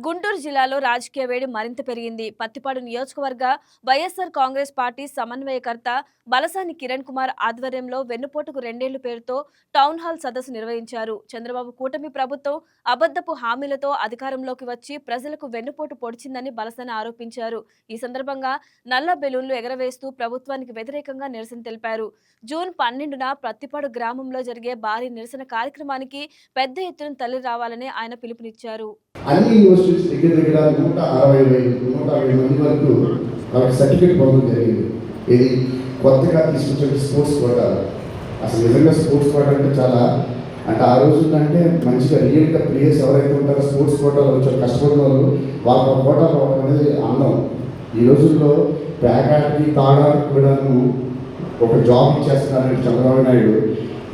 గుంటూరు జిల్లాలో రాజకీయ వేడి మరింత పెరిగింది. పత్తిపాడు నియోజకవర్గ వైఎస్ఆర్ కాంగ్రెస్ పార్టీ సమన్వయకర్త బలసాని కిరణ్ కుమార్ ఆధ్వర్యంలో వెన్నుపోటుకు 2 ఏళ్ల పేరుతో టౌన్ హాల్ సదస్సు నిర్వహించారు. చంద్రబాబు కూటమి ప్రభుత్వం అబద్ధపు హామీలతో అధికారంలోకి వచ్చి ప్రజలకు వెన్నుపోటు పొడిచిందని బలసాని ఆరోపించారు. ఈ సందర్భంగా నల్ల బెలూన్లు ఎగరవేస్తూ ప్రభుత్వానికి వ్యతిరేకంగా నిరసన తెలిపారు. జూన్ 12న పత్తిపాడు గ్రామంలో జరిగే భారీ నిరసన కార్యక్రమానికి పెద్ద ఎత్తున తరలి రావాలని ఆయన పిలుపునిచ్చారు. అన్ని యూనివర్సిటీస్ దగ్గర 160 మంది వరకు వాళ్ళకి సర్టిఫికేట్ పొందడం జరిగింది. ఇది కొత్తగా తీసుకొచ్చే స్పోర్ట్స్ కోటాలు. అసలు నిజంగా స్పోర్ట్స్ కోటా అంటే చాలా అంటే ఆ రోజు అంటే మంచిగా రియల్గా ప్లేయర్స్ ఎవరైతే ఉంటారో స్పోర్ట్స్ కోటాలో వచ్చారు కష్టపడిన వాళ్ళు వాళ్ళ కోటాలో అనేది అందం. ఈ రోజుల్లో ప్యాకాట్కి తాగాడికి కూడాను ఒక జాబ్ ఇచ్చేస్తున్నారంటే చంద్రబాబు నాయుడు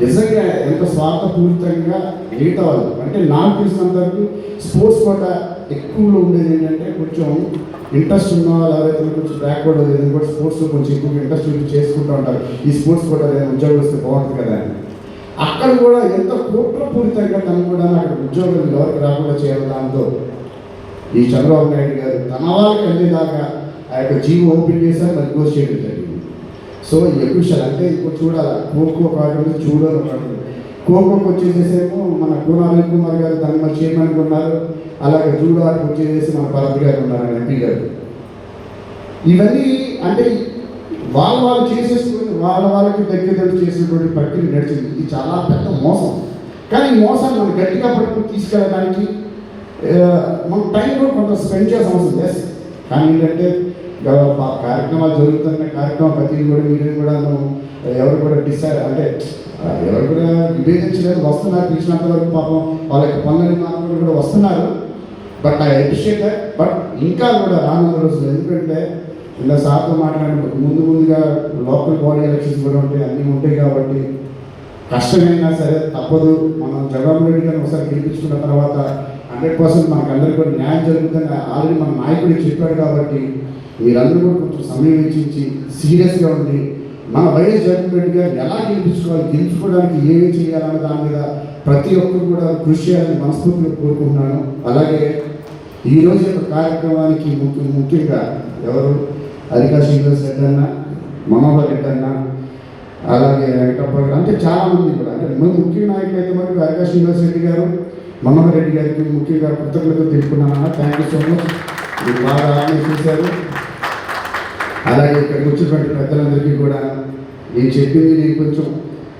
నిజంగా ఎంత స్వార్థపూరితంగా మిగతా వాళ్ళు అంటే నాకు తెలిసినంత వరకు స్పోర్ట్స్ కోట ఎక్కువలో ఉండేది ఏంటంటే కొంచెం ఇంట్రెస్ట్ ఉన్న వాళ్ళు ఎవరైతే కొంచెం బ్యాక్వర్డ్ లేదు కూడా స్పోర్ట్స్లో కొంచెం ఎక్కువ ఇంట్రెస్ట్ చేసుకుంటూ ఉంటారు. ఈ స్పోర్ట్స్ కోట ఉద్యోగం వస్తే బాగుంటుంది కదా అని అక్కడ కూడా ఎంత కుట్రపూరితంగా తను కూడా అక్కడ ఉద్యోగం ఎవరికి రాకుండా చేయాలి దాంతో ఈ చంద్రబాబు నాయుడు గారు తన వాళ్ళకి అందేదాకా ఆ యొక్క జీవో ఓపెన్ చేశారు మరి క్లోజ్ చేయడం జరిగింది. సో ఎక్కువ విషయాలు అంటే ఇప్పుడు చూడాలి ఖోఖో కాకుండా చూడాలి ఖోఖోకి వచ్చేసేమో మన కూనాలి కుమార్ గారు దాన్ని మన చైర్మన్ ఉన్నారు. అలాగే జూడో ఆటకు వచ్చేసేసి మన భరత్ గారు ఉన్నారు ఎంపీ గారు. ఇవన్నీ అంటే వాళ్ళు చేసేసుకుని వాళ్ళకి దగ్గర చేసినటువంటి ప్రక్రియ నడిచింది. ఇది చాలా పెద్ద మోసం. కానీ ఈ మోసాన్ని మనం గట్టిగా పట్టుకుని తీసుకెళ్ళడానికి మన టైం కూడా కొంత స్పెండ్ చేయాల్సిన అవసరం లేదు. కానీ ఏంటంటే కార్యక్రమాలు జరుగుతున్న కార్యక్రమం ప్రతి కూడా మీరు కూడా ఎవరు కూడా డిసైడ్ అంటే ఎవరు కూడా విభేదించలేదు వస్తున్నారు పిలిచినంత వరకు పాపం వాళ్ళకి పనులని మాత్రం కూడా వస్తున్నారు. But I appreciate that. But ఇంకా కూడా రానున్న రోజులు ఎందుకంటే ఇలా సార్తో మాట్లాడినప్పుడు ముందుగా లోకల్ బాడీ ఎలక్షన్స్ కూడా ఉంటాయి అన్నీ ఉంటాయి కాబట్టి కష్టమైనా సరే తప్పదు. మనం జగన్మోహన్ రెడ్డి గారిని ఒకసారి గెలిపించుకున్న తర్వాత 100% మనకు అందరికీ కూడా న్యాయం జరుగుతుందని ఆల్రెడీ మన నాయకుడికి చెప్పాడు. కాబట్టి మీరందరూ కూడా కొంచెం సమయం వెచ్చించి సీరియస్గా ఉండి మన వైఎస్ జగన్మోహన్ రెడ్డి గారిని ఎలా గెలుచుకోవడానికి ఏమి చేయాలనే దాని మీద ప్రతి ఒక్కరు కూడా కృషి చేయాలని మనస్ఫూర్తిగా కోరుకుంటున్నాను. అలాగే ఈరోజు యొక్క కార్యక్రమానికి ముఖ్యంగా ఎవరు అధికా శ్రీనివాస్ రెడ్డి అన్న మనోహర్ రెడ్డి అన్న అలాగే వెంకటప్ప గారు అంటే చాలామంది కూడా అంటే ముఖ్య నాయకులు అయితే మనకు అధికా శ్రీనివాస్ రెడ్డి గారు మనోహర్ రెడ్డి గారికి ముఖ్యంగా కృతజ్ఞతలు తెలుపుకున్నాను. Thank you so much. మీరు బాగా ఆర్గనైజ్ చేశారు. అలాగే ఇక్కడికి వచ్చినటువంటి పెద్దలందరికీ కూడా నేను చెప్పింది నేను కొంచెం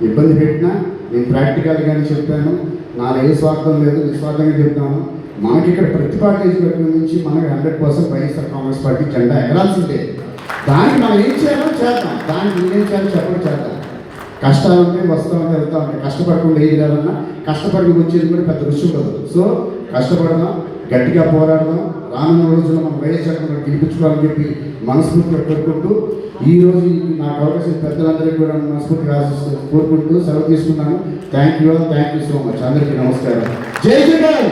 ఇబ్బంది పెట్టినా నేను ప్రాక్టికల్గానే చెప్పాను. నాలో ఏ స్వార్థం లేదు నిస్వార్థంగా చెప్తాను. మనకి ఇక్కడ ప్రతిపాటి నుంచి మనకి 100% వైఎస్ఆర్ కాంగ్రెస్ పార్టీ జెండా ఎగరాల్సిందే. దానికి మనం ఏం చేయాలో చేద్దాం. దానికి నేనేం చేయాలో చెప్పడం చేద్దాం. కష్టాలు ఉంటే వస్తూ ఉంటే వెళ్తూ ఉంటాయి. కష్టపడకుండా ఏది రాదన్నా కష్టపడి వచ్చేది కూడా పెద్ద రుచి ఉండదు. సో కష్టపడదాం గట్టిగా పోరాడదాం. రానున్న రోజుల్లో మనం వైఎస్ జగన్ గెలిపించుకోవాలని చెప్పి మనస్ఫూర్తిగా కోరుకుంటూ ఈరోజు నాకు అవకాశం పెద్దలందరికీ కూడా మనస్ఫూర్తిగా కోరుకుంటూ సెలవు తీసుకున్నాను. Thank you so much. అందరికీ నమస్కారం. జై జగన్.